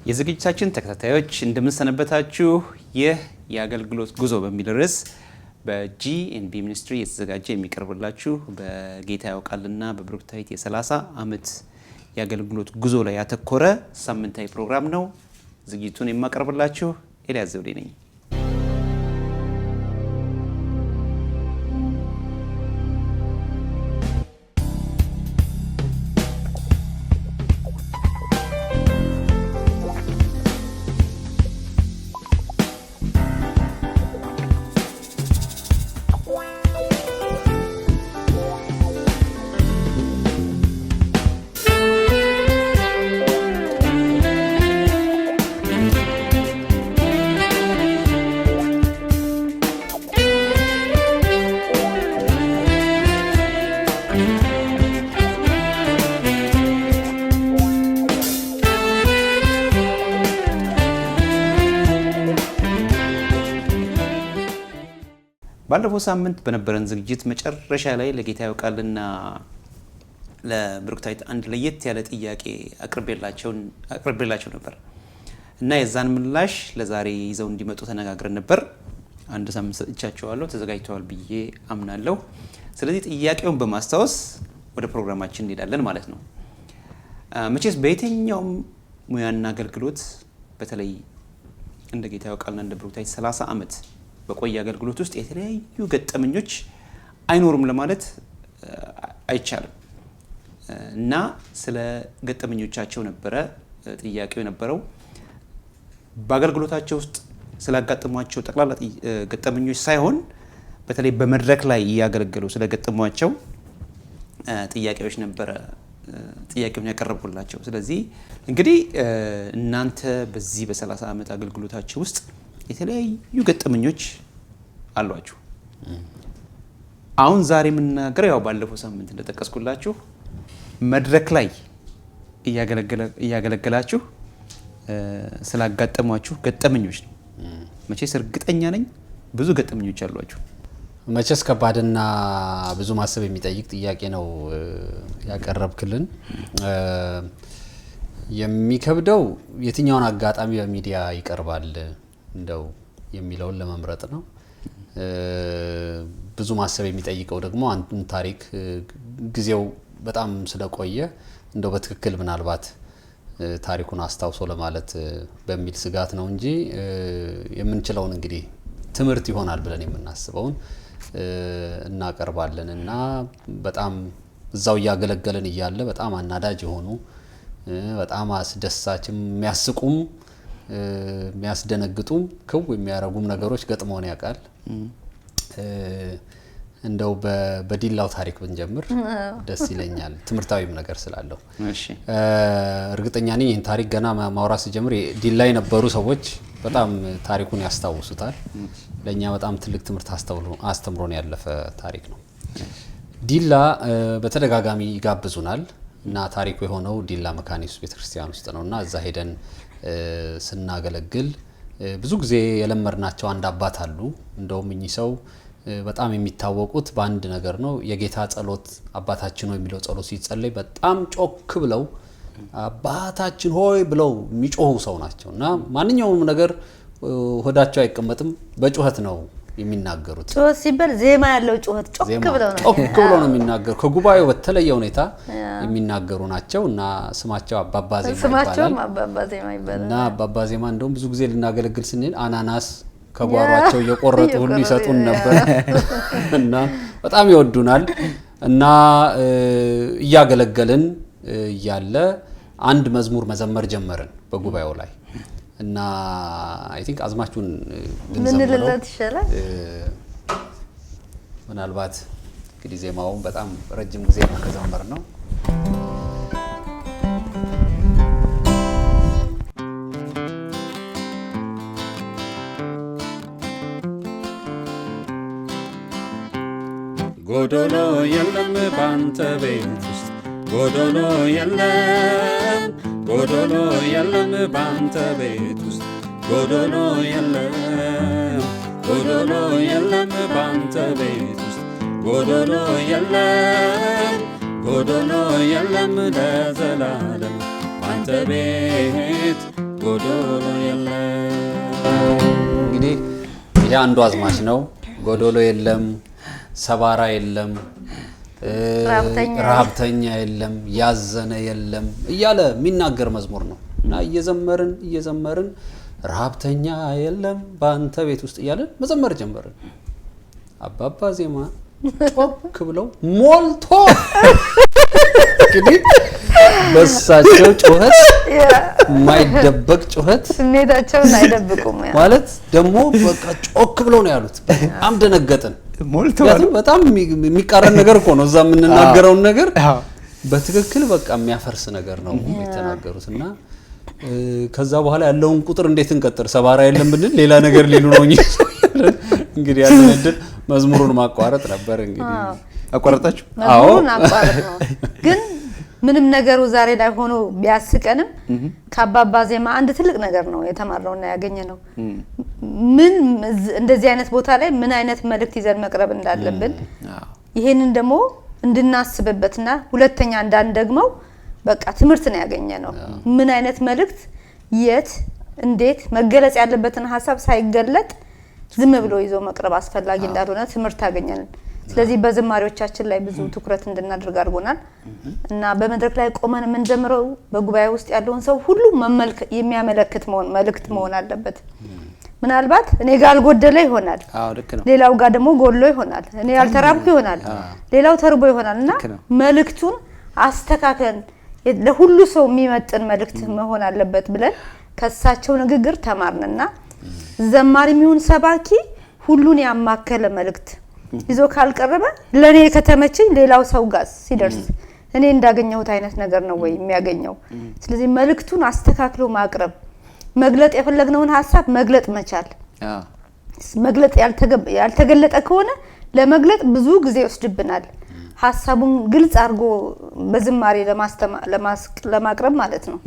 የዝግጅታችን ተከታታዮች እንደምንሰነበታችሁ። ይህ የአገልግሎት ጉዞ በሚል ርዕስ በጂኤንቢ ሚኒስትሪ የተዘጋጀ የሚቀርብላችሁ በጌታ ያውቃልና በብሩክታዊት የ30 ዓመት የአገልግሎት ጉዞ ላይ ያተኮረ ሳምንታዊ ፕሮግራም ነው። ዝግጅቱን የማቀርብላችሁ ኤልያስ ዘውዴ ነኝ። ባለፈው ሳምንት በነበረን ዝግጅት መጨረሻ ላይ ለጌታ ያውቃልና ለብሩክታዊት አንድ ለየት ያለ ጥያቄ አቅርቤላቸው ነበር እና የዛን ምላሽ ለዛሬ ይዘው እንዲመጡ ተነጋግረን ነበር። አንድ ሳምንት ሰጥቻቸዋለሁ፣ ተዘጋጅተዋል ብዬ አምናለሁ። ስለዚህ ጥያቄውን በማስታወስ ወደ ፕሮግራማችን እንሄዳለን ማለት ነው። መቼስ በየትኛውም ሙያና አገልግሎት በተለይ እንደ ጌታ ያውቃልና እንደ ብሩክታዊት 30 ዓመት በቆየ አገልግሎት ውስጥ የተለያዩ ገጠመኞች አይኖሩም ለማለት አይቻልም እና ስለ ገጠመኞቻቸው ነበረ ጥያቄው የነበረው። በአገልግሎታቸው ውስጥ ስላጋጠሟቸው ጠቅላላ ገጠመኞች ሳይሆን በተለይ በመድረክ ላይ እያገለገሉ ስለገጠሟቸው ጥያቄዎች ነበረ ጥያቄውን ያቀረብኩላቸው። ስለዚህ እንግዲህ እናንተ በዚህ በ30 ዓመት አገልግሎታቸው ውስጥ የተለያዩ ገጠመኞች አሏችሁ። አሁን ዛሬ የምናገረው ያው ባለፈው ሳምንት እንደጠቀስኩላችሁ መድረክ ላይ እያገለገላችሁ ስላጋጠሟችሁ ገጠመኞች ነው። መቼስ እርግጠኛ ነኝ ብዙ ገጠመኞች አሏችሁ። መቼስ ከባድና ብዙ ማሰብ የሚጠይቅ ጥያቄ ነው ያቀረብክልን። የሚከብደው የትኛውን አጋጣሚ በሚዲያ ይቀርባል እንደው የሚለውን ለመምረጥ ነው። ብዙ ማሰብ የሚጠይቀው ደግሞ አንዱን ታሪክ ጊዜው በጣም ስለቆየ እንደው በትክክል ምናልባት ታሪኩን አስታውሶ ለማለት በሚል ስጋት ነው እንጂ የምንችለውን እንግዲህ ትምህርት ይሆናል ብለን የምናስበውን እናቀርባለን እና በጣም እዛው እያገለገልን እያለ በጣም አናዳጅ የሆኑ በጣም አስደሳችም የሚያስቁም የሚያስደነግጡም ክው የሚያረጉም ነገሮች ገጥሞን ያውቃል። እንደው በዲላው ታሪክ ብንጀምር ደስ ይለኛል፣ ትምህርታዊም ነገር ስላለው። እርግጠኛ ነኝ ይህን ታሪክ ገና ማውራት ሲጀምር ዲላ የነበሩ ሰዎች በጣም ታሪኩን ያስታውሱታል። ለእኛ በጣም ትልቅ ትምህርት አስተምሮን ያለፈ ታሪክ ነው። ዲላ በተደጋጋሚ ይጋብዙናል እና ታሪኩ የሆነው ዲላ መካነ ኢየሱስ ቤተክርስቲያን ውስጥ ነው እና እዛ ሄደን ስናገለግል ብዙ ጊዜ የለመድናቸው አንድ አባት አሉ። እንደውም እኚህ ሰው በጣም የሚታወቁት በአንድ ነገር ነው። የጌታ ጸሎት አባታችን ሆይ የሚለው ጸሎት ሲጸለይ በጣም ጮክ ብለው አባታችን ሆይ ብለው የሚጮሁ ሰው ናቸው እና ማንኛውም ነገር ሆዳቸው አይቀመጥም፣ በጩኸት ነው የሚናገሩት። ጩኸት ሲባል ዜማ ያለው ጩኸት ጮክ ብለው ነው የሚናገሩ። ከጉባኤው በተለየ ሁኔታ የሚናገሩ ናቸው እና ስማቸው አባባ ዜማ ይባላል። እና አባባ ዜማ እንደውም ብዙ ጊዜ ልናገለግል ስንል አናናስ ከጓሯቸው እየቆረጡ ሁሉ ይሰጡን ነበር እና በጣም ይወዱናል። እና እያገለገልን እያለ አንድ መዝሙር መዘመር ጀመርን በጉባኤው ላይ እና አይ ቲንክ አዝማቹን ብንዘምረው ይሻላል። ምናልባት እንግዲህ ዜማው በጣም ረጅም ጊዜ ከዘመር ነው። ጎዶሎ የለም ባንተ ቤት ውስጥ ጎዶሎ የለም፣ ጎዶሎ የለም ባንተ ቤት ውስጥ ጎዶሎ የለም፣ ጎዶሎ የለም ባንተ ቤት ውስጥ ጎዶሎ የለም፣ ጎዶሎ የለም ለዘላለም ባንተ ቤት ጎዶሎ የለም። እንግዲህ ይሄ አንዱ አዝማች ነው። ጎዶሎ የለም፣ ሰባራ የለም፣ ረሀብተኛ የለም፣ ያዘነ የለም እያለ የሚናገር መዝሙር ነው እና እየዘመርን ረሀብተኛ የለም በአንተ ቤት ውስጥ እያለን መዘመር ጀመርን። አባባ ዜማ ጮክ ብለው ሞልቶ እንግዲህ በሳቸው ጩኸት የማይደበቅ ጩኸት ስሜታቸውን አይደብቁም ማለት ደግሞ በቃ ጮክ ብለው ነው ያሉት። በጣም ደነገጥን። በጣም የሚቃረን ነገር እኮ ነው እዛ የምንናገረውን ነገር በትክክል በቃ የሚያፈርስ ነገር ነው የተናገሩት እና ከዛ በኋላ ያለውን ቁጥር እንዴት እንቀጥር ሰባራ የለም ብንል ሌላ ነገር ሊሉ ነው እንግዲህ ያለን እድል መዝሙሩን ማቋረጥ ነበር። እንግዲህ አቋረጣችሁ? መዝሙሩን አቋረጥ ነው። ግን ምንም ነገሩ ዛሬ ላይ ሆኖ ቢያስቀንም ከአባባ ዜማ አንድ ትልቅ ነገር ነው የተማርነውና ያገኘነው። ምን እንደዚህ አይነት ቦታ ላይ ምን አይነት መልእክት ይዘን መቅረብ እንዳለብን ይሄንን ደግሞ እንድናስብበትና ሁለተኛ እንዳንደግመው በቃ ትምህርት ነው ያገኘነው። ምን አይነት መልእክት የት እንዴት መገለጽ ያለበትን ሐሳብ ሳይገለጥ ዝም ብሎ ይዞ መቅረብ አስፈላጊ እንዳልሆነ ትምህርት አገኘን። ስለዚህ በዝማሬዎቻችን ላይ ብዙ ትኩረት እንድናደርግ አድርጎናል እና በመድረክ ላይ ቆመን የምንጀምረው በጉባኤ ውስጥ ያለውን ሰው ሁሉ የሚያመለክት መልእክት መሆን አለበት። ምናልባት እኔ ጋር አልጎደለ ይሆናል፣ ሌላው ጋር ደግሞ ጎሎ ይሆናል። እኔ ያልተራብኩ ይሆናል፣ ሌላው ተርቦ ይሆናልና መልእክቱን አስተካከን ለሁሉ ሰው የሚመጥን መልእክት መሆን አለበት ብለን ከሳቸው ንግግር ተማርንና ዘማሪም ይሁን ሰባኪ ሁሉን ያማከለ መልእክት ይዞ ካልቀረበ ለኔ ከተመቸኝ ሌላው ሰው ጋር ሲደርስ እኔ እንዳገኘሁት አይነት ነገር ነው ወይ የሚያገኘው። ስለዚህ መልእክቱን አስተካክሎ ማቅረብ መግለጥ የፈለግነውን ሐሳብ መግለጥ መቻል። መግለጥ ያልተገለጠ ከሆነ ለመግለጥ ብዙ ጊዜ ይወስድብናል። ሐሳቡን ግልጽ አድርጎ በዝማሬ ለማቅረብ ማለት ነው።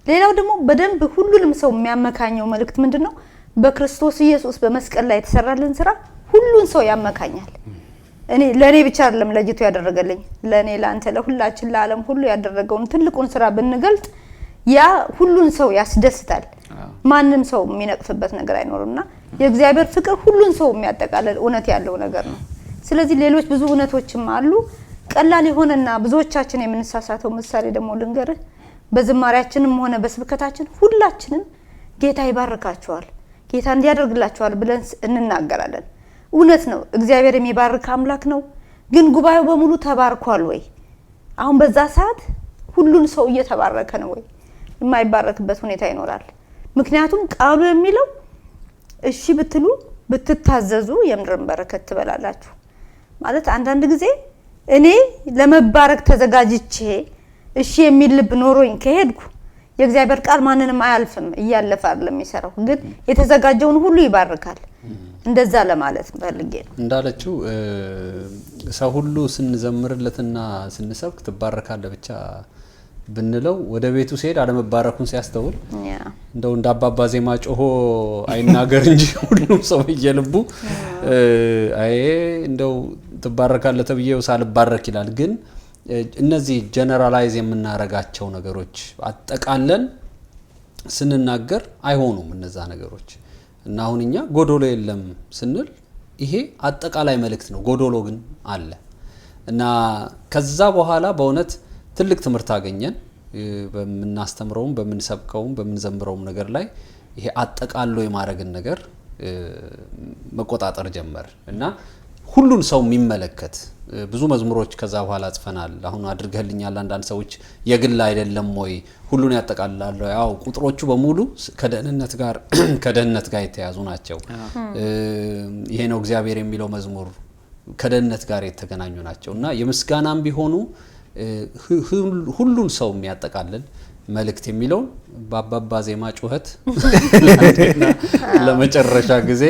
ሌላው ደግሞ በደንብ ሁሉንም ሰው የሚያመካኘው መልእክት ምንድነው? በክርስቶስ ኢየሱስ በመስቀል ላይ የተሰራልን ስራ ሁሉን ሰው ያመካኛል። ለኔ ብቻ አይደለም ለጅቱ ያደረገልኝ፣ ለኔ ላንተ ለሁላችን ለዓለም ሁሉ ያደረገውን ትልቁን ስራ ብንገልጥ ያ ሁሉን ሰው ያስደስታል። ማንም ሰው የሚነቅፍበት ነገር አይኖርምና የእግዚአብሔር ፍቅር ሁሉን ሰው የሚያጠቃልል እውነት ያለው ነገር ነው። ስለዚህ ሌሎች ብዙ እውነቶችም አሉ። ቀላል የሆነና ብዙዎቻችን የምንሳሳተው ምሳሌ ደግሞ ልንገርህ። በዝማሬያችንም ሆነ በስብከታችን ሁላችንም ጌታ ይባርካቸዋል፣ ጌታ እንዲያደርግላቸዋል ብለን እንናገራለን። እውነት ነው፣ እግዚአብሔር የሚባርክ አምላክ ነው። ግን ጉባኤው በሙሉ ተባርኳል ወይ? አሁን በዛ ሰዓት ሁሉን ሰው እየተባረከ ነው ወይ? የማይባረክበት ሁኔታ ይኖራል። ምክንያቱም ቃሉ የሚለው እሺ ብትሉ ብትታዘዙ የምድርን በረከት ትበላላችሁ ማለት። አንዳንድ ጊዜ እኔ ለመባረክ ተዘጋጅቼ እሺ የሚል ልብ ኖሮኝ ከሄድኩ የእግዚአብሔር ቃል ማንንም አያልፍም፣ እያለፈ አይደለም የሚሰራው፣ ግን የተዘጋጀውን ሁሉ ይባርካል። እንደዛ ለማለት ፈልጌ ነው። እንዳለችው ሰው ሁሉ ስንዘምርለትና ስንሰብክ ትባረካለህ ብቻ ብንለው ወደ ቤቱ ሲሄድ አለመባረኩን ሲያስተውል እንደው እንደ አባባ ዜማ ጮሆ አይናገር እንጂ ሁሉም ሰው በየልቡ አይ እንደው ትባረካለህ ተብዬው ሳልባረክ ይላል። ግን እነዚህ ጀነራላይዝ የምናረጋቸው ነገሮች አጠቃለን ስንናገር አይሆኑም እነዛ ነገሮች እና አሁን እኛ ጎዶሎ የለም ስንል ይሄ አጠቃላይ መልእክት ነው። ጎዶሎ ግን አለ እና ከዛ በኋላ በእውነት ትልቅ ትምህርት አገኘን። በመናስተምረውም በመንሰብከውም በመንዘምረውም ነገር ላይ ይሄ አጠቃሎ የማረግን ነገር መቆጣጠር ጀመር እና ሁሉን ሰው የሚመለከት ብዙ መዝሙሮች ከዛ በኋላ ጽፈናል። አሁን አድርገህልኛል አንዳንድ ሰዎች የግል አይደለም ወይ ሁሉን ያጠቃልላል? ያው ቁጥሮቹ በሙሉ ከደህንነት ጋር የተያዙ ናቸው። ይሄ ነው እግዚአብሔር የሚለው መዝሙር ከደህንነት ጋር የተገናኙ ናቸው እና የምስጋናም ቢሆኑ ሁሉን ሰው የሚያጠቃልል መልእክት የሚለው በአባባ ዜማ ጩኸት ለመጨረሻ ጊዜ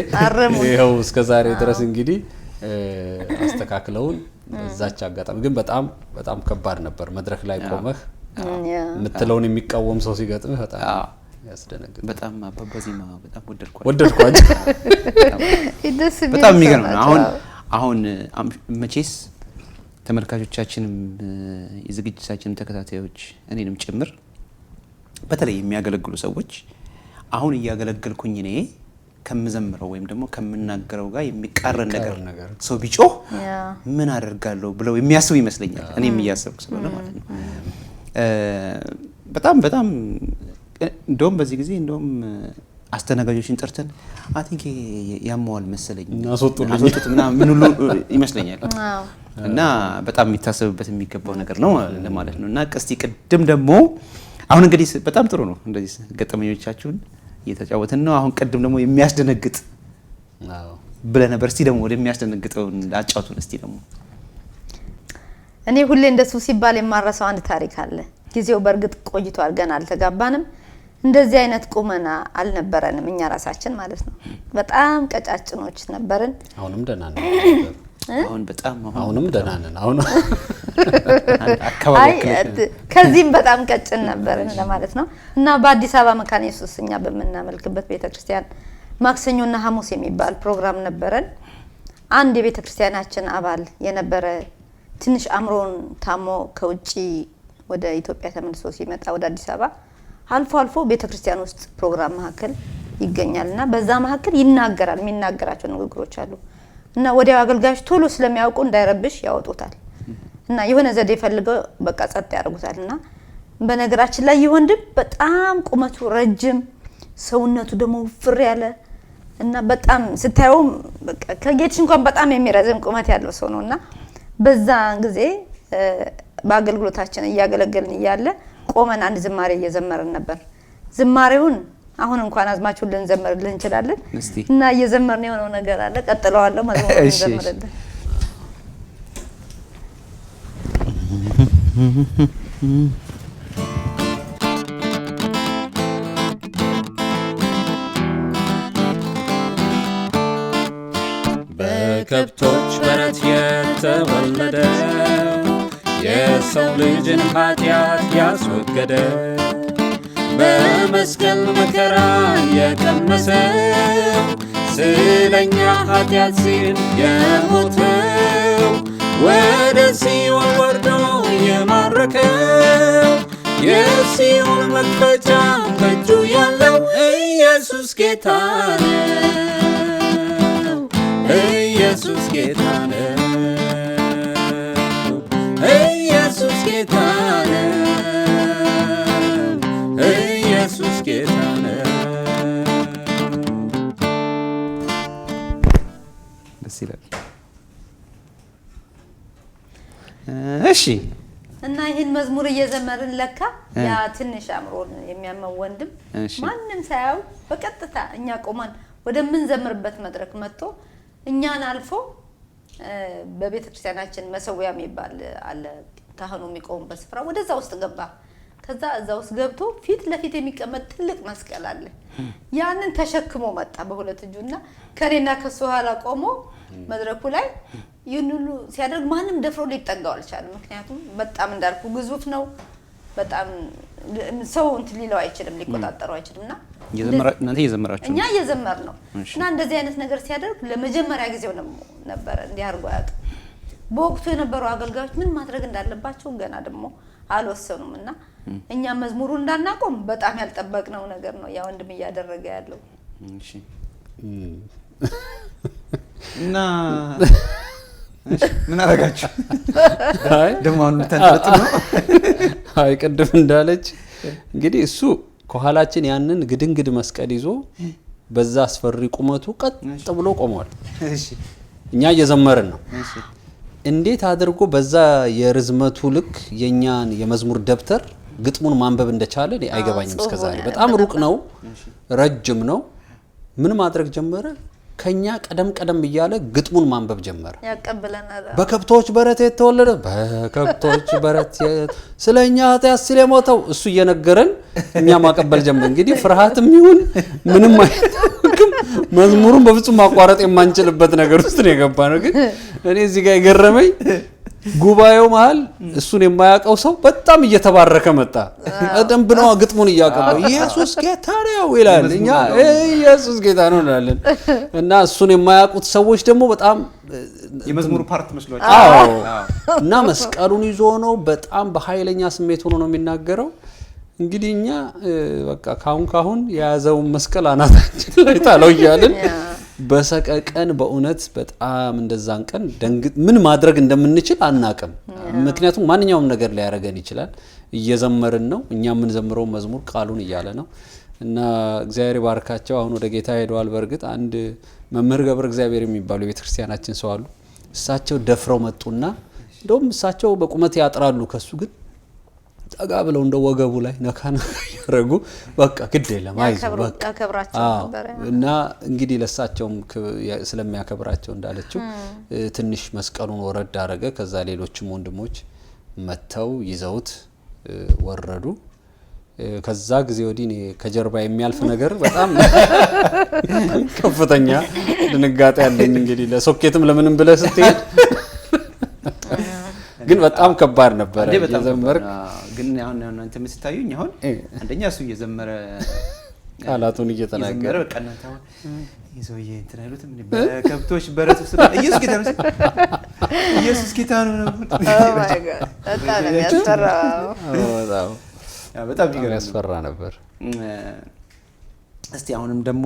ይኸው እስከ ዛሬ ድረስ እንግዲህ አስተካክለውን እዛች አጋጣሚ ግን በጣም በጣም ከባድ ነበር። መድረክ ላይ ቆመህ የምትለውን የሚቃወም ሰው ሲገጥምህ በጣም ያስደነግጥ። በጣም አባባ ዜማ በጣም ወደድኳቸው። በጣም የሚገርም ነው። አሁን መቼስ ተመልካቾቻችንም የዝግጅታችን ተከታታዮች እኔንም ጭምር በተለይ የሚያገለግሉ ሰዎች አሁን እያገለገልኩኝ እኔ ከምዘምረው ወይም ደግሞ ከምናገረው ጋር የሚቃረን ነገር ሰው ቢጮህ ምን አደርጋለሁ ብለው የሚያስቡ ይመስለኛል። እኔም እያሰብኩ ስለሆነ ማለት ነው። በጣም እንደውም በዚህ ጊዜ እንደውም አስተናጋጆችን ጠርተን አይ ቲንክ ያመዋል መሰለኝ አስወጡት ምናምን ሁሉ ይመስለኛል። እና በጣም የሚታሰብበት የሚገባው ነገር ነው ለማለት ነው። እና እስቲ ቅድም ደግሞ አሁን እንግዲህ በጣም ጥሩ ነው እንደዚህ ገጠመኞቻችሁን እየተጫወትን ነው። አሁን ቅድም ደግሞ የሚያስደነግጥ ብለህ ነበር። እስቲ ደግሞ ወደ የሚያስደነግጠው አጫውቱን እስቲ ደግሞ። እኔ ሁሌ እንደሱ ሲባል የማረሰው አንድ ታሪክ አለ። ጊዜው በእርግጥ ቆይቷል፣ ገና አልተጋባንም። እንደዚህ አይነት ቁመና አልነበረንም እኛ ራሳችን ማለት ነው። በጣም ቀጫጭኖች ነበርን። አሁንም ደህና ነን። አሁንም ደህና ነን። አሁን አይ ከዚህም በጣም ቀጭን ነበርን ለማለት ነው። እና በአዲስ አበባ መካነ ኢየሱስ እኛ በመናመልክበት ቤተክርስቲያን ማክሰኞና ሐሙስ የሚባል ፕሮግራም ነበረን። አንድ የቤተክርስቲያናችን አባል የነበረ ትንሽ አምሮን ታሞ ከውጪ ወደ ኢትዮጵያ ተመልሶ ሲመጣ ወደ አዲስ አበባ አልፎ ቤተክርስቲያን ውስጥ ፕሮግራም መካከል ይገኛልና በዛ መካከል ይናገራል። የሚናገራቸው ንግግሮች አሉ እና ወዲያው አገልጋዮች ቶሎ ስለሚያውቁ እንዳይረብሽ ያወጡታል እና የሆነ ዘዴ ፈልገው በቃ ጸጥ ያደርጉታልና በነገራችን ላይ ይወንድም በጣም ቁመቱ ረጅም ሰውነቱ ደግሞ ፍሬ ያለ እና በጣም ስታየው በቃ ከጌትሽ እንኳን በጣም የሚረዝም ቁመት ያለው ሰው ነውና በዛ ጊዜ በአገልግሎታችን እያገለገልን እያለ ቆመን አንድ ዝማሬ እየዘመርን ነበር። ዝማሬውን አሁን እንኳን አዝማቹን ልንዘምርልህ እንችላለን እና እየዘመርን የሆነው ነገር አለ። ቀጥለዋለሁ መዝሙሩን እንዘምርልህ። በከብቶች በረት የተወለደ የሰው ልጅን ኃጢአት ያስወገደ በመስቀል መከራ የቀመሰው ስለኛ ኃጢአት ሲል የሞተው ወደ ሲኦል ወርዶ የማረከው የሲኦል መክፈቻ በእጁ ያለው ኢየሱስ ጌታ ነው። ኢየሱስ ጌታ ነው። ኢየሱስ ጌታ ነው። ኢየሱስ ጌታ ነው። ደስ ይላል። እሺ እና ይሄን መዝሙር እየዘመርን ለካ ያ ትንሽ አምሮን የሚያመው ወንድም ማንንም ሳያው በቀጥታ እኛ ቆመን ወደምንዘምርበት መድረክ መጥቶ እኛን አልፎ በቤተክርስቲያናችን መሰዊያ የሚባል አለ ካህኑ የሚቆምበት ስፍራ ወደዛ ውስጥ ገባ። ከዛ እዛ ውስጥ ገብቶ ፊት ለፊት የሚቀመጥ ትልቅ መስቀል አለ። ያንን ተሸክሞ መጣ በሁለት እጁና ከኔና ከሱ ኋላ ቆሞ መድረኩ ላይ ይሁን ሁሉ ሲያደርግ ማንም ደፍሮ ሊጠጋው አልቻለም። ምክንያቱም በጣም እንዳልኩ ግዙፍ ነው። በጣም ሰው እንትን ሊለው አይችልም፣ ሊቆጣጠረው አይችልምና እናንተ እየዘመራችሁ እኛ እየዘመር ነው እና እንደዚህ አይነት ነገር ሲያደርግ ለመጀመሪያ ጊዜው ነበር እንዲያርጉ ያውቅ። በወቅቱ የነበሩ አገልጋዮች ምን ማድረግ እንዳለባቸው ገና ደግሞ አልወሰኑምና እኛ መዝሙሩ እንዳናቆም በጣም ያልጠበቅነው ነገር ነው ያ ወንድም እያደረገ ያለው። እሺ እና ምን አረጋችሁ? አይ ደሞ አሁን ተንጠጥ ነው። አይ ቅድም እንዳለች እንግዲህ እሱ ከኋላችን ያንን ግድንግድ መስቀል ይዞ በዛ አስፈሪ ቁመቱ ቀጥ ብሎ ቆሟል። እሺ እኛ እየዘመርን ነው። እሺ እንዴት አድርጎ በዛ የርዝመቱ ልክ የኛን የመዝሙር ደብተር ግጥሙን ማንበብ እንደቻለ አይገባኝም እስከዛሬ። በጣም ሩቅ ነው፣ ረጅም ነው። ምን ማድረግ ጀመረ? ከኛ ቀደም እያለ ግጥሙን ማንበብ ጀመረ። ያቀበለናል። በከብቶች በረት የተወለደ በከብቶች በረት ስለኛ ኃጢአት ሲል የሞተው እሱ እየነገረን እኛ ማቀበል ጀመረ። እንግዲህ ፍርሃትም ይሁን ምንም አይተውክም መዝሙሩን በፍጹም ማቋረጥ የማንችልበት ነገር ውስጥ ነው የገባነው። ግን እኔ እዚህ ጋር የገረመኝ ጉባኤው መሃል እሱን የማያውቀው ሰው በጣም እየተባረከ መጣ። አደም ብነው ግጥሙን እያቀበለ ኢየሱስ ጌታ ነው ይላል። እኛ ኢየሱስ ጌታ ነው እንላለን። እና እሱን የማያውቁት ሰዎች ደግሞ በጣም የመዝሙሩ ፓርት መስሏቸው እና መስቀሉን ይዞ ነው በጣም በኃይለኛ ስሜት ሆኖ ነው የሚናገረው። እንግዲህ እኛ በቃ ካሁን የያዘውን መስቀል አናታችን ላይ ታለው እያልን በሰቀቀን በእውነት በጣም እንደዛን ቀን ምን ማድረግ እንደምንችል አናቅም። ምክንያቱም ማንኛውም ነገር ላይ ያረጋን ይችላል። እየዘመርን ነው እኛ ምን ዘምረው መዝሙር ቃሉን እያለ ነው እና እግዚአብሔር ባርካቸው አሁን ወደ ጌታ ሄደዋል። በርግጥ አንድ መምህር ገብረ እግዚአብሔር የሚባሉ የቤተክርስቲያናችን ሰው አሉ። እሳቸው ደፍረው መጡና እንደውም እሳቸው በቁመት ያጥራሉ ከሱ ግን ጠጋ ብለው እንደ ወገቡ ላይ ነካ ያረጉ በቃ ግድ የለም አይዞህ በቃ ያከብራቸው ነበር እና እንግዲህ ለሳቸውም ስለሚያከብራቸው እንዳለችው ትንሽ መስቀሉን ወረድ አረገ። ከዛ ሌሎችም ወንድሞች መተው ይዘውት ወረዱ። ከዛ ጊዜ ወዲህ እኔ ከጀርባ የሚያልፍ ነገር በጣም ከፍተኛ ድንጋጤ ያለኝ እንግዲህ ለሶኬትም ለምንም ብለህ ስትሄድ ግን በጣም ከባድ ነበር እየዘመረ ግን አሁን አንተ መስታዩኝ አሁን አንደኛ እሱ እየዘመረ ቃላቱን እየተናገረ በቃ እናንተ አሁን ይዘውዬ እንትን አይሉትም በከብቶች በረት ውስጥ ኢየሱስ ጌታ ነው ኦ ማይ ጋድ በጣም ያስፈራው በጣም ያስፈራ ነበር። እስቲ አሁንም ደግሞ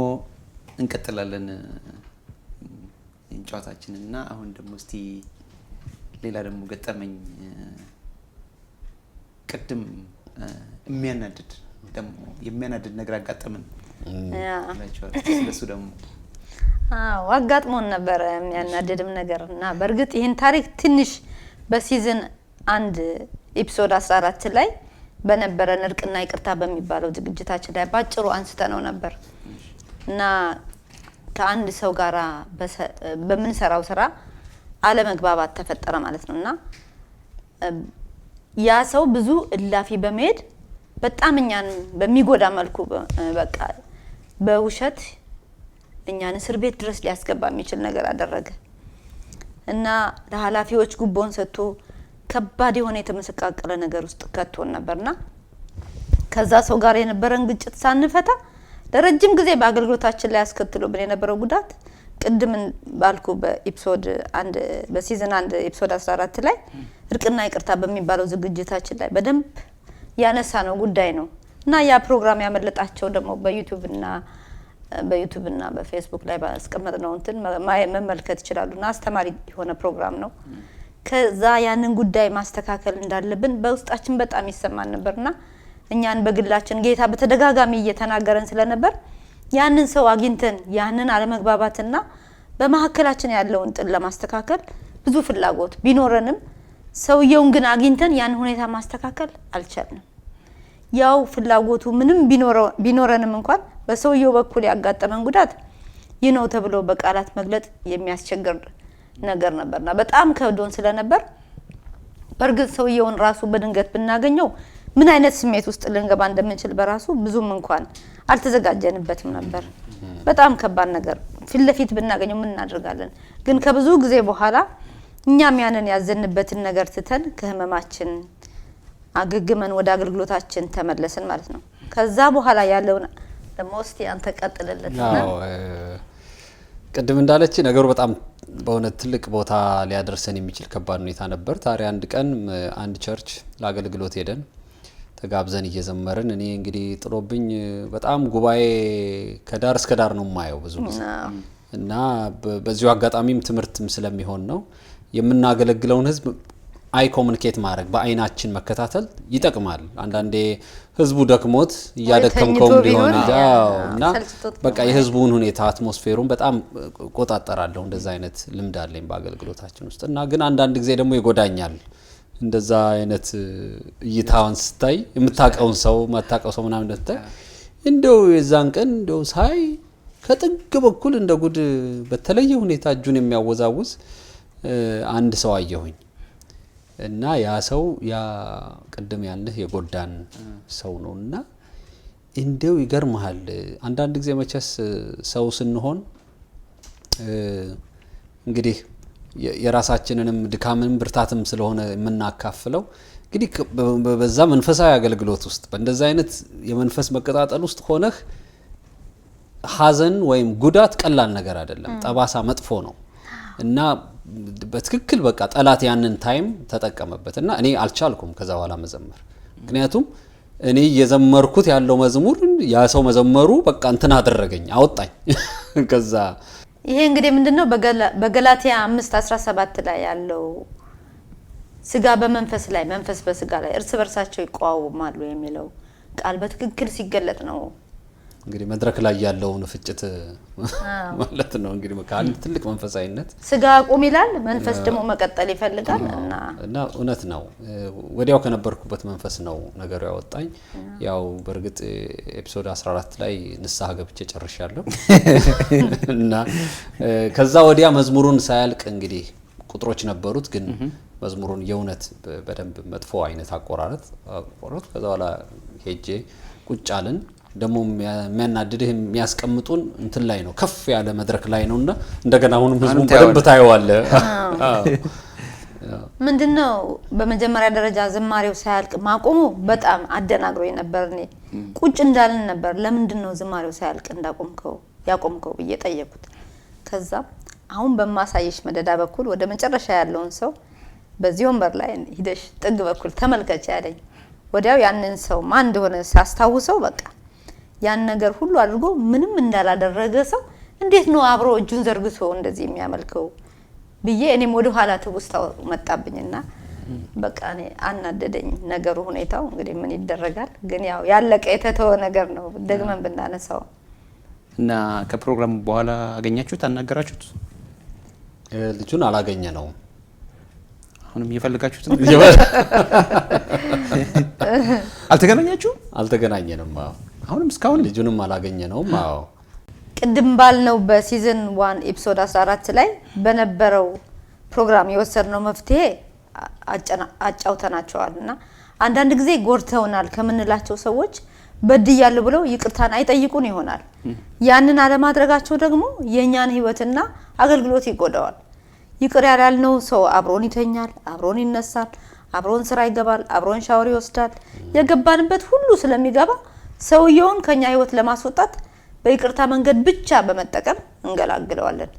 እንቀጥላለን ጨዋታችንና አሁን ደግሞ እስቲ ሌላ ደግሞ ገጠመኝ ቅድም የሚያናድድ ነገር አጋጠመን ስለሱ ደግሞ አጋጥሞን ነበር የሚያናድድም ነገር እና በርግጥ ይሄን ታሪክ ትንሽ በሲዝን 1 ኤፒሶድ 14 ላይ በነበረን እርቅና ይቅርታ በሚባለው ዝግጅታችን ላይ ባጭሩ አንስተነው ነበር እና ከአንድ ሰው ጋራ በምንሰራው ስራ አለመግባባት ተፈጠረ ማለት ነውና ያ ሰው ብዙ እላፊ በመሄድ በጣም እኛን በሚጎዳ መልኩ በቃ በውሸት እኛን እስር ቤት ድረስ ሊያስገባ የሚችል ነገር አደረገ እና ለኃላፊዎች ጉቦን ሰጥቶ ከባድ የሆነ የተመሰቃቀለ ነገር ውስጥ ከቶን ነበርና ከዛ ሰው ጋር የነበረን ግጭት ሳንፈታ ለረጅም ጊዜ በአገልግሎታችን ላይ ያስከትሎብን የነበረው ጉዳት ቅድም ባልኩ በኤፒሶድ 1 በሲዝን 1 ኤፒሶድ 14 ላይ እርቅና ይቅርታ በሚባለው ዝግጅታችን ላይ በደንብ ያነሳ ነው ጉዳይ ነው እና ያ ፕሮግራም ያመለጣቸው ደግሞ በዩቲዩብ እና በፌስቡክ ላይ ባስቀመጥነው እንትን መመልከት ይችላሉና አስተማሪ የሆነ ፕሮግራም ነው። ከዛ ያንን ጉዳይ ማስተካከል እንዳለብን በውስጣችን በጣም ይሰማን ነበርና እኛን በግላችን ጌታ በተደጋጋሚ እየተናገረን ስለነበር ያንን ሰው አግኝተን ያንን አለመግባባትና በመሐከላችን ያለውን ጥል ለማስተካከል ብዙ ፍላጎት ቢኖረንም ሰውየውን ግን አግኝተን ያን ሁኔታ ማስተካከል አልቻልንም። ያው ፍላጎቱ ምንም ቢኖረንም እንኳን በሰውየው በኩል ያጋጠመን ጉዳት ይነው ተብሎ በቃላት መግለጽ የሚያስቸግር ነገር ነበርና በጣም ከብዶን ስለነበር በርግጥ ሰውየውን ራሱ በድንገት ብናገኘው ምን አይነት ስሜት ውስጥ ልንገባ እንደምንችል በራሱ ብዙም እንኳን አልተዘጋጀንበትም ነበር። በጣም ከባድ ነገር ፊትለፊት ብናገኘው ምን እናደርጋለን? ግን ከብዙ ጊዜ በኋላ እኛም ያንን ያዘንበትን ነገር ትተን ከህመማችን አገግመን ወደ አገልግሎታችን ተመለስን ማለት ነው። ከዛ በኋላ ያለውን ለሞስቲ አንተ ቀጥልልትና ቅድም እንዳለች ነገሩ በጣም በእውነት ትልቅ ቦታ ሊያደርሰን የሚችል ከባድ ሁኔታ ነበር። ታዲያ አንድ ቀን አንድ ቸርች ለአገልግሎት ሄደን ተጋብዘን እየዘመርን እኔ እንግዲህ ጥሎብኝ በጣም ጉባኤ ከዳር እስከ ዳር ነው የማየው ብዙ ጊዜ እና በዚሁ አጋጣሚም ትምህርትም ስለሚሆን ነው የምናገለግለውን ህዝብ አይ ኮሙኒኬት ማድረግ በአይናችን መከታተል ይጠቅማል። አንዳንዴ ህዝቡ ደክሞት ያደከምከው ሊሆን እና በቃ የህዝቡን ሁኔታ አትሞስፌሩን በጣም ቆጣጣራለሁ። እንደዛ አይነት ልምድ አለኝ በአገልግሎታችን ውስጥ እና ግን አንዳንድ ጊዜ ደግሞ ይጎዳኛል። እንደዛ አይነት እይታውን ስታይ የምታቀውን ሰው ማታቀው ሰው ምናምን እንደታይ እንደው የዛን ቀን እንደው ሳይ ከጥግ በኩል እንደ ጉድ በተለየ ሁኔታ እጁን የሚያወዛውዝ አንድ ሰው አየሁኝ እና ያ ሰው ያ ቅድም ያልንህ የጎዳን ሰው ነውና እንደው ይገርምሃል። አንዳንድ ጊዜ መቸስ ሰው ስንሆን እንግዲህ የራሳችንንም ድካምንም ብርታትም ስለሆነ የምናካፍለው እንግዲህ በዛ መንፈሳዊ አገልግሎት ውስጥ በእንደዛ አይነት የመንፈስ መቀጣጠል ውስጥ ሆነህ ሐዘን ወይም ጉዳት ቀላል ነገር አይደለም። ጠባሳ መጥፎ ነው እና በትክክል በቃ ጠላት ያንን ታይም ተጠቀመበት እና እኔ አልቻልኩም ከዛ በኋላ መዘመር። ምክንያቱም እኔ እየዘመርኩት ያለው መዝሙር ያ ሰው መዘመሩ በቃ እንትን አደረገኝ አወጣኝ ከዛ ይሄ እንግዲህ ምንድነው በገላትያ 5:17 ላይ ያለው ስጋ በመንፈስ ላይ መንፈስ በስጋ ላይ እርስ በርሳቸው ይቋወማሉ የሚለው ቃል በትክክል ሲገለጥ ነው። እንግዲህ መድረክ ላይ ያለውን ፍጭት ማለት ነው። እንግዲህ በቃል ትልቅ መንፈሳዊነት ስጋ አቁም ይላል፣ መንፈስ ደግሞ መቀጠል ይፈልጋል እና እውነት ነው። ወዲያው ከነበርኩበት መንፈስ ነው ነገሩ ያወጣኝ። ያው በርግጥ ኤፒሶድ 14 ላይ ንስሐ ገብቼ ጨርሻለሁ እና ከዛ ወዲያ መዝሙሩን ሳያልቅ እንግዲህ ቁጥሮች ነበሩት ግን መዝሙሩን የእውነት በደንብ መጥፎ አይነት አቆራረጥ ከዛ በኋላ ሄጄ ቁጭ አልን። ደግሞ የሚያናድድህ የሚያስቀምጡን እንትን ላይ ነው ከፍ ያለ መድረክ ላይ ነውና እንደገና አሁንም ህዝቡን በደንብ ታየዋለ። ምንድነው በመጀመሪያ ደረጃ ዝማሬው ሳያልቅ ማቆሙ በጣም አደናግሮኝ ነበር። እኔ ቁጭ እንዳልን ነበር ለምንድነው ዝማሬው ሳያልቅ ያቆምከው ብዬ ጠየቁት። ከዛ አሁን በማሳየሽ መደዳ በኩል ወደ መጨረሻ ያለውን ሰው በዚህ ወንበር ላይ ሂደሽ ጥግ በኩል ተመልከች ያለኝ። ወዲያው ያንን ሰው ማን እንደሆነ ሳስታውሰው በቃ ያን ነገር ሁሉ አድርጎ ምንም እንዳላደረገ ሰው እንዴት ነው አብሮ እጁን ዘርግቶ እንደዚህ የሚያመልከው ብዬ እኔም ወደ ኋላ ተውስታው መጣብኝና በቃ እኔ አናደደኝ ነገሩ ሁኔታው። እንግዲህ ምን ይደረጋል ግን ያው ያለቀ የተተወ ነገር ነው ደግመን ብናነሳው። እና ከፕሮግራሙ በኋላ አገኛችሁት አናገራችሁት? ልጁን አላገኘ ነው። አሁንም እየፈልጋችሁት ነው? አልተገናኛችሁም? አልተገናኘንም። አሁንም እስካሁን ልጁንም አላገኘ ነው። አዎ ቅድም ባልነው በሲዝን 1 ኤፒሶድ 14 ላይ በነበረው ፕሮግራም የወሰድነው መፍትሄ አጫውተናቸዋልና አንዳንድ ጊዜ ጎርተውናል ከምንላቸው ሰዎች በድያሉ ብለው ይቅርታን አይጠይቁን ይሆናል። ያንን አለማድረጋቸው ደግሞ የኛን ህይወትና አገልግሎት ይጎዳዋል። ይቅር ያላልነው ሰው አብሮን ይተኛል፣ አብሮን ይነሳል፣ አብሮን ስራ ይገባል፣ አብሮን ሻወር ይወስዳል። የገባንበት ሁሉ ስለሚገባ ሰውየውን ከኛ ህይወት ለማስወጣት በይቅርታ መንገድ ብቻ በመጠቀም እንገላግለዋለን።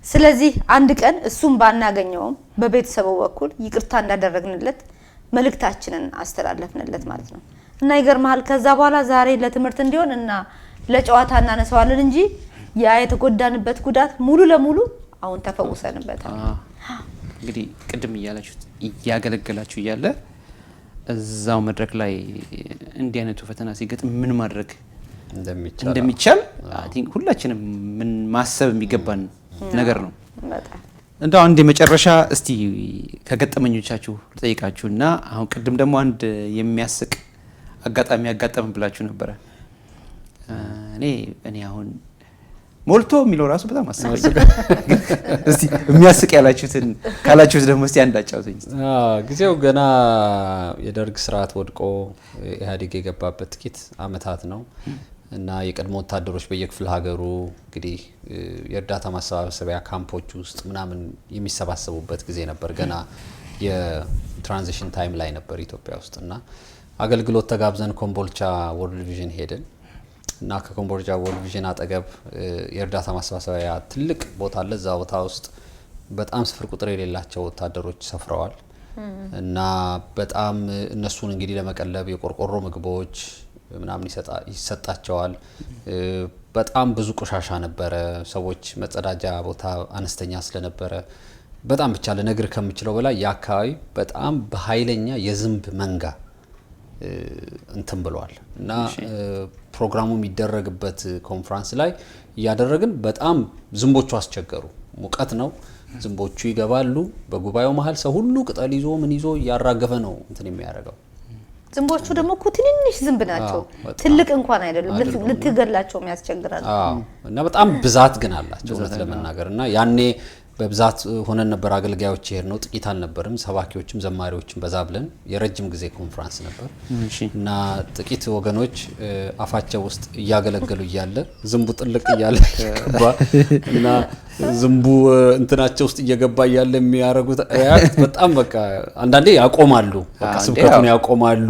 ስለዚህ አንድ ቀን እሱም ባናገኘውም በቤተሰቡ በኩል ይቅርታ እንዳደረግንለት መልእክታችንን አስተላለፍንለት ማለት ነው። እና ይገርማል ከዛ በኋላ ዛሬ ለትምህርት እንዲሆን እና ለጨዋታ እናነሳዋለን እንጂ ያ የተጎዳንበት ጉዳት ሙሉ ለሙሉ አሁን ተፈውሰንበታል። እንግዲህ ቅድም እያገለገላችሁ እያለ እዛው መድረክ ላይ እንዲህ አይነቱ ፈተና ሲገጥም ምን ማድረግ እንደሚቻል አይ ቲንክ ሁላችንም ምን ማሰብ የሚገባን ነገር ነው። እንደው አንድ የመጨረሻ እስቲ ከገጠመኞቻችሁ ልጠይቃችሁና አሁን ቅድም ደግሞ አንድ የሚያስቅ አጋጣሚ ያጋጠመን ብላችሁ ነበር። እኔ አሁን ሞልቶ የሚለው ራሱ በጣም አስቀኝ። እስቲ የሚያስቅ ያላችሁትን ካላችሁት ደግሞ እስቲ አንዳጫውተኝ። ጊዜው ገና የደርግ ስርዓት ወድቆ ኢህአዴግ የገባበት ጥቂት አመታት ነው እና የቀድሞ ወታደሮች በየክፍለ ሀገሩ እንግዲህ የእርዳታ ማሰባሰቢያ ካምፖች ውስጥ ምናምን የሚሰባሰቡበት ጊዜ ነበር። ገና የትራንዚሽን ታይም ላይ ነበር ኢትዮጵያ ውስጥ እና አገልግሎት ተጋብዘን ኮምቦልቻ ወርልድ ቪዥን ሄድን እና ከኮምቦልቻ ወርልድ ቪዥን አጠገብ የእርዳታ ማሰባሰቢያ ትልቅ ቦታ አለ። እዛ ቦታ ውስጥ በጣም ስፍር ቁጥር የሌላቸው ወታደሮች ሰፍረዋል እና በጣም እነሱን እንግዲህ ለመቀለብ የቆርቆሮ ምግቦች ምናምን ይሰጣቸዋል። በጣም ብዙ ቆሻሻ ነበረ። ሰዎች መጸዳጃ ቦታ አነስተኛ ስለነበረ በጣም ብቻ ለነገር ከምችለው በላይ ያካባቢ በጣም በኃይለኛ የዝንብ መንጋ እንትን ብለዋል እና ፕሮግራሙ የሚደረግበት ኮንፈረንስ ላይ ያደረግን በጣም ዝንቦቹ አስቸገሩ። ሙቀት ነው፣ ዝንቦቹ ይገባሉ። በጉባኤው መሀል ሰው ሁሉ ቅጠል ይዞ ምን ይዞ ያራገፈ ነው እንትን የሚያደርገው። ዝንቦቹ ደግሞ እኮ ትንንሽ ዝንብ ናቸው፣ ትልቅ እንኳን አይደሉም። ልትገላቸው የሚያስቸግራሉ እና በጣም ብዛት ግን አላቸው እውነት ለመናገር እና ያኔ በብዛት ሆነን ነበር አገልጋዮች ይሄድ ነው። ጥቂት አልነበርም። ሰባኪዎችም ዘማሪዎችም በዛ ብለን የረጅም ጊዜ ኮንፈረንስ ነበር እና ጥቂት ወገኖች አፋቸው ውስጥ እያገለገሉ እያለ ዝንቡ ጥልቅ እያለ እና ዝንቡ እንትናቸው ውስጥ እየገባ እያለ የሚያረጉት በጣም በቃ አንዳንዴ ያቆማሉ። በቃ ስብከቱን ያቆማሉ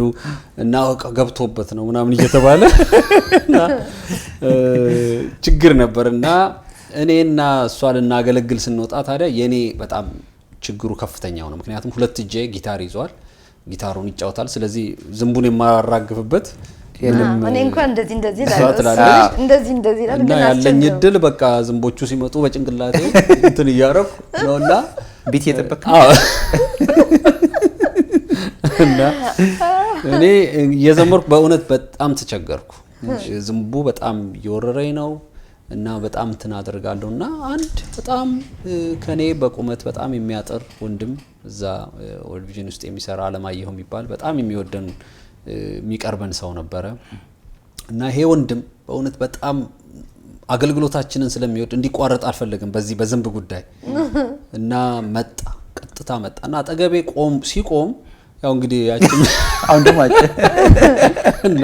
እና ገብቶበት ነው ምናምን እየተባለ ችግር ነበርና እኔና እሷ ልናገለግል ስንወጣ ታዲያ የኔ በጣም ችግሩ ከፍተኛው ነው። ምክንያቱም ሁለት እጄ ጊታር ይዟል። ጊታሩን ይጫወታል። ስለዚህ ዝንቡን የማራግፍበት እኔ እንኳን እንደዚህ ላለው እንደዚህ ላለው እና ያለኝ እድል በቃ ዝንቦቹ ሲመጡ በጭንቅላቴ እንትን እያረኩ ነውና ቢት እየጠበቅክ እና እኔ እየዘመርኩ በእውነት በጣም ተቸገርኩ። ዝንቡ በጣም እየወረረኝ ነው እና በጣም እንትን አደርጋለሁና አንድ በጣም ከኔ በቁመት በጣም የሚያጠር ወንድም እዛ ወርልድ ቪዥን ውስጥ የሚሰራ አለማየሁ የሚባል በጣም የሚወደን የሚቀርበን ሰው ነበረ እና ይሄ ወንድም በእውነት በጣም አገልግሎታችንን ስለሚወድ እንዲቋረጥ አልፈለግም በዚህ በዝንብ ጉዳይ እና ቀጥታ መጣና አጠገቤ ሲቆም ያው እንግዲህ ያቺም አሁን ደግሞ እና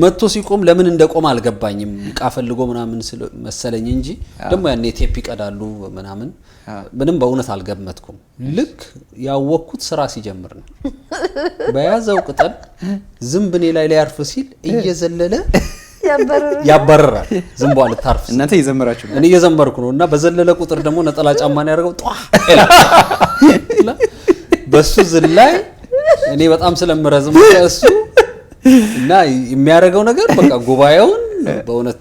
መጥቶ ሲቆም ለምን እንደቆም አልገባኝም። ቃፈልጎ ምናምን መሰለኝ እንጂ ደግሞ ያኔ ቴፕ ይቀዳሉ ምንም በእውነት አልገመትኩም። ልክ ያወቅኩት ስራ ሲጀምር ነው። በያዘው ቅጠል ዝንብኔ ላይ ያርፍ ሲል እየዘለለ ያባረራል። ዝንቧ ልታርፍ እናንተ እየዘመራችሁ እኔ እየዘመርኩ ነው እና በዘለለ ቁጥር ደግሞ ነጠላ ጫማን ያደርገው ጧ በሱ ዝላይ እኔ በጣም ስለምረዝም እሱ እና የሚያደርገው ነገር በቃ ጉባኤውን በእውነት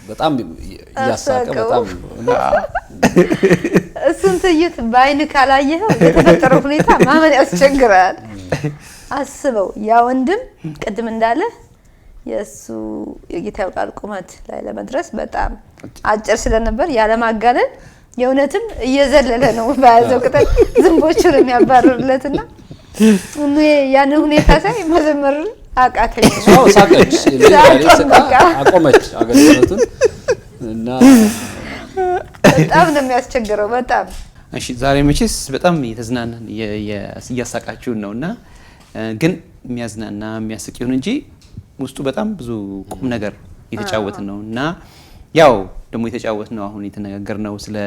በጣም ያሳቀ በጣም እሱን ትይት ባይን ካላየው የተፈጠረው ሁኔታ ማመን ያስቸግራል። አስበው ያ ወንድም ቅድም እንዳለ የሱ የጌታው ቃል ቁመት ላይ ለመድረስ በጣም አጭር ስለነበር ያለ ማጋነን የእውነትም እየዘለለ ነው ባያዘው ቅጠል ዝንቦቹን የሚያባርርለትና እኔ ያን ሁኔታ ሳይ መዘመር አቃተኝ። ሳቀች አቆመች አገልግሎቱን እና በጣም ነው የሚያስቸግረው በጣም። እሺ ዛሬ መቼስ በጣም የተዝናናን እያሳቃችሁን ነውና ግን የሚያዝናና የሚያስቅ ይሁን እንጂ ውስጡ በጣም ብዙ ቁም ነገር የተጫወትን ነውና ያው ደግሞ የተጫወትነው አሁን የተነጋገርነው ስለ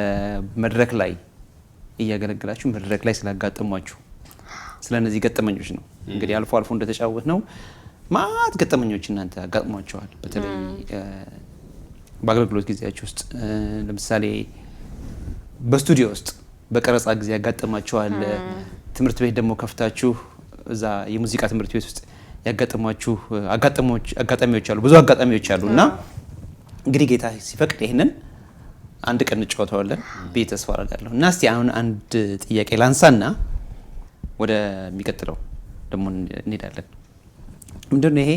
መድረክ ላይ እያገለገላችሁ መድረክ ላይ ስላጋጠሟችሁ ስለነዚህ ገጠመኞች ነው። እንግዲህ አልፎ አልፎ እንደተጫወትነው ማት ገጠመኞች እናንተ አጋጥሟቸዋል። በተለይ በአገልግሎት ጊዜያችሁ ውስጥ ለምሳሌ በስቱዲዮ ውስጥ በቀረጻ ጊዜ ያጋጠማችኋል። ትምህርት ቤት ደግሞ ከፍታችሁ እዛ የሙዚቃ ትምህርት ቤት ውስጥ ያጋጠሟችሁ አጋጣሚዎች አሉ፣ ብዙ አጋጣሚዎች አሉና እንግዲህ ጌታ ሲፈቅድ ይሄንን አንድ ቀን እንጫወተዋለን ብዬ ተስፋ አደርጋለሁ። እና እስቲ አሁን አንድ ጥያቄ ላንሳና ወደ የሚቀጥለው ደግሞ እንሄዳለን። ምንድነው ይሄ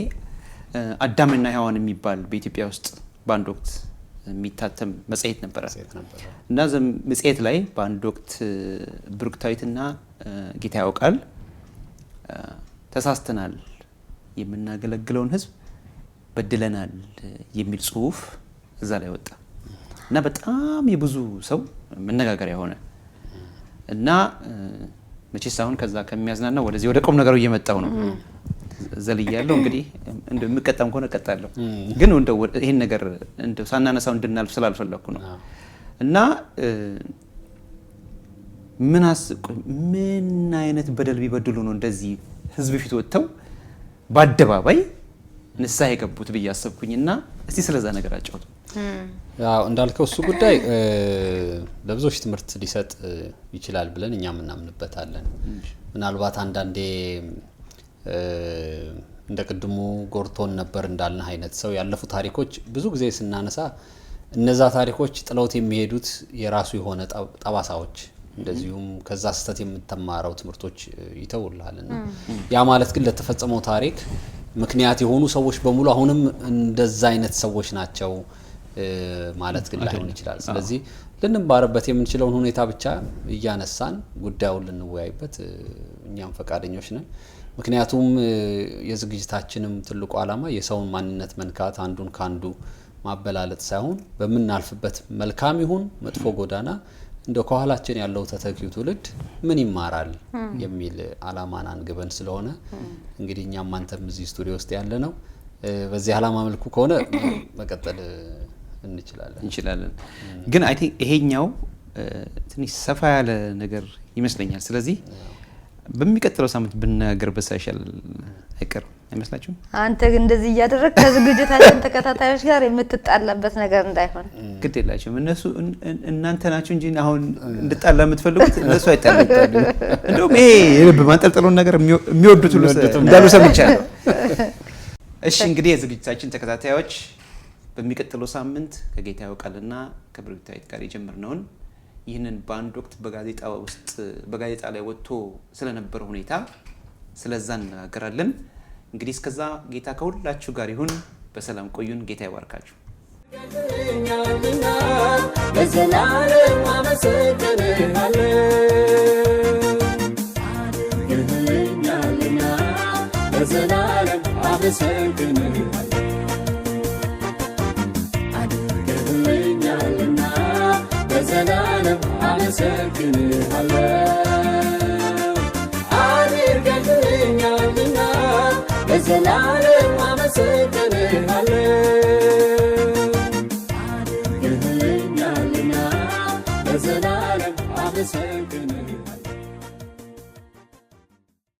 አዳምና ሔዋን የሚባል በኢትዮጵያ ውስጥ በአንድ ወቅት የሚታተም መጽሔት ነበረ እና መጽሔት ላይ በአንድ ወቅት ብሩክታዊትና ጌታ ያውቃል ተሳስተናል፣ የምናገለግለውን ህዝብ በድለናል የሚል ጽሁፍ እዛ ላይ ወጣ እና በጣም የብዙ ሰው መነጋገሪያ ሆነ እና መቼስ አሁን ከዛ ከሚያዝናና ወደዚህ ወደ ቁም ነገሩ እየመጣው ነው ዘልያለሁ። እንግዲህ እንደምቀጣም ከሆነ እቀጣለሁ፣ ግን እንደው ይሄን ነገር እንደው ሳናነሳው እንድናልፍ ስላልፈለኩ ነው እና ምን አይነት በደል ቢበድሉ ነው እንደዚህ ህዝብ ፊት ወጥተው በአደባባይ ንስሐ የገቡት ብዬ አሰብኩኝና እስቲ ስለዛ ነገር አጫውቱ። ያው እንዳልከው እሱ ጉዳይ ለብዙዎች ትምህርት ሊሰጥ ይችላል ብለን እኛም እናምንበታለን። ምናልባት አንዳንዴ እንደ ቅድሙ ጎርቶን ነበር እንዳልን አይነት ሰው ያለፉ ታሪኮች ብዙ ጊዜ ስናነሳ እነዛ ታሪኮች ጥለውት የሚሄዱት የራሱ የሆነ ጠባሳዎች እንደዚሁም ከዛ ስህተት የምትማረው ትምህርቶች ይተውልሃልና ያ ማለት ግን ለተፈጸመው ታሪክ ምክንያት የሆኑ ሰዎች በሙሉ አሁንም እንደዛ አይነት ሰዎች ናቸው ማለት ግን ላይሆን ይችላል። ስለዚህ ልንማርበት የምንችለውን ሁኔታ ብቻ እያነሳን ጉዳዩን ልንወያይበት እኛም ፈቃደኞች ነን። ምክንያቱም የዝግጅታችንም ትልቁ ዓላማ የሰውን ማንነት መንካት አንዱን ካንዱ ማበላለጥ ሳይሆን በመናልፍበት መልካም ይሁን መጥፎ ጎዳና እንደ ከኋላችን ያለው ተተኪው ትውልድ ምን ይማራል የሚል ዓላማን አንግበን ስለሆነ እንግዲህ እኛም አንተም እዚህ ስቱዲዮ ውስጥ ያለ ነው በዚህ ዓላማ መልኩ ከሆነ መቀጠል እንችላለን። ግን አይ ቲንክ ይሄኛው ትንሽ ሰፋ ያለ ነገር ይመስለኛል። ስለዚህ በሚቀጥለው ሳምንት ብናገርበት ሳይሻል አይቀርም አይመስላችሁም? አንተ ግን እንደዚህ እያደረግ ከዝግጅታችን ተከታታዮች ጋር የምትጣላበት ነገር እንዳይሆን ግድ የላችሁም። እነሱ እናንተ ናችሁ እንጂ አሁን እንድጣላ የምትፈልጉት እነሱ አይጣላም። እንደውም ይሄ የልብ ማንጠልጠሉን ነገር የሚወዱት ሁሉ እንዳሉ ሰምቻለሁ። እሺ እንግዲህ የዝግጅታችን ተከታታዮች በሚቀጥለው ሳምንት ከጌታ ያውቃልና ከብሩክታይት ጋር የጀመርነውን ይህንን በአንድ ወቅት በጋዜጣ ላይ ወጥቶ ስለነበረ ሁኔታ ስለዛ እንነጋገራለን። እንግዲህ እስከዛ ጌታ ከሁላችሁ ጋር ይሁን። በሰላም ቆዩን። ጌታ ይባርካችሁ። ለዘላለም አመሰግንሃለሁ ለዘላለም አመሰግንሃለሁ አድርገህልኛልና ለዘላለም አመሰግንሃለሁ አድርገህልኛልና ለዘላለም አመሰግንሃለሁ አድርገህልኛልና ለዘላለም አመሰግንሃለሁ